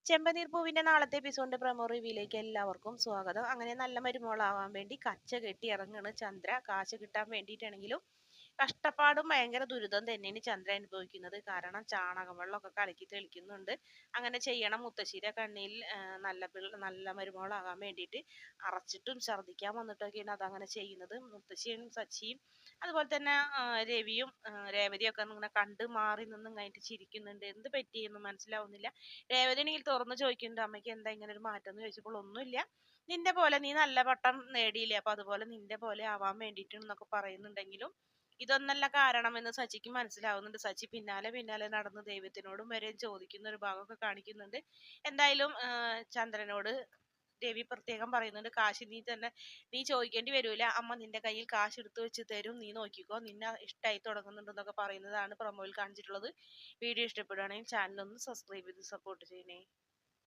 ചെമ്പനീർ പൂവിന്റെ നാളത്തെ എപ്പിസോഡിന്റെ പ്രൊമോ റിവ്യൂയിലേക്ക് എല്ലാവർക്കും സ്വാഗതം. അങ്ങനെ നല്ല മരുമോളാവാൻ വേണ്ടി കച്ച കെട്ടി ഇറങ്ങണ് ചന്ദ്ര. കാശ് കിട്ടാൻ വേണ്ടിയിട്ടാണെങ്കിലും കഷ്ടപ്പാടും ഭയങ്കര ദുരിതം തന്നെയാണ് ചന്ദ്ര അനുഭവിക്കുന്നത്. കാരണം ചാണകം വെള്ളമൊക്കെ കലക്കി തെളിക്കുന്നുണ്ട്. അങ്ങനെ ചെയ്യണം മുത്തശ്ശിയുടെ കണ്ണിൽ നല്ല മരുമോളാകാൻ വേണ്ടിയിട്ട് അറച്ചിട്ടും ഛർദ്ദിക്കാൻ വന്നിട്ടൊക്കെയാണ് അതങ്ങനെ ചെയ്യുന്നത്. മുത്തശ്ശിയും സച്ചിയും അതുപോലെ തന്നെ രവിയും രേവതിയും ഒക്കെ ഇങ്ങനെ കണ്ട് മാറി നിന്ന് കഴിഞ്ഞിട്ട് ചിരിക്കുന്നുണ്ട്. എന്ത് പറ്റിയെന്ന് മനസ്സിലാവുന്നില്ല. രേവതിയാണെങ്കിൽ തുറന്നു ചോദിക്കുന്നുണ്ട്, അമ്മയ്ക്ക് എന്താ ഇങ്ങനെ ഒരു മാറ്റം എന്ന് ചോദിച്ചപ്പോൾ ഒന്നുമില്ല, നിന്റെ പോലെ നീ നല്ല പട്ടം നേടിയില്ലേ, അപ്പൊ അതുപോലെ നിന്റെ പോലെ ആവാൻ വേണ്ടിയിട്ടെന്നൊക്കെ പറയുന്നുണ്ടെങ്കിലും ഇതൊന്നല്ല കാരണമെന്ന് സച്ചിക്ക് മനസ്സിലാവുന്നുണ്ട്. സച്ചി പിന്നാലെ പിന്നാലെ നടന്ന് ദൈവത്തിനോടും വരെ ചോദിക്കുന്ന ഒരു ഭാഗമൊക്കെ കാണിക്കുന്നുണ്ട്. എന്തായാലും ചന്ദ്രനോട് രവി പ്രത്യേകം പറയുന്നുണ്ട്, കാശ് നീ ചോദിക്കേണ്ടി വരൂല, അമ്മ നിന്റെ കയ്യിൽ കാശ് എടുത്തു വെച്ച് തരും, നീ നോക്കിക്കോ, നിന്നെ ഇഷ്ടമായി തുടങ്ങുന്നുണ്ടെന്നൊക്കെ പറയുന്നതാണ് പ്രൊമോയിൽ കാണിച്ചിട്ടുള്ളത്. വീഡിയോ ഇഷ്ടപ്പെടുകയാണെങ്കിൽ ചാനൽ ഒന്ന് സബ്സ്ക്രൈബ് ചെയ്ത് സപ്പോർട്ട് ചെയ്യണേ.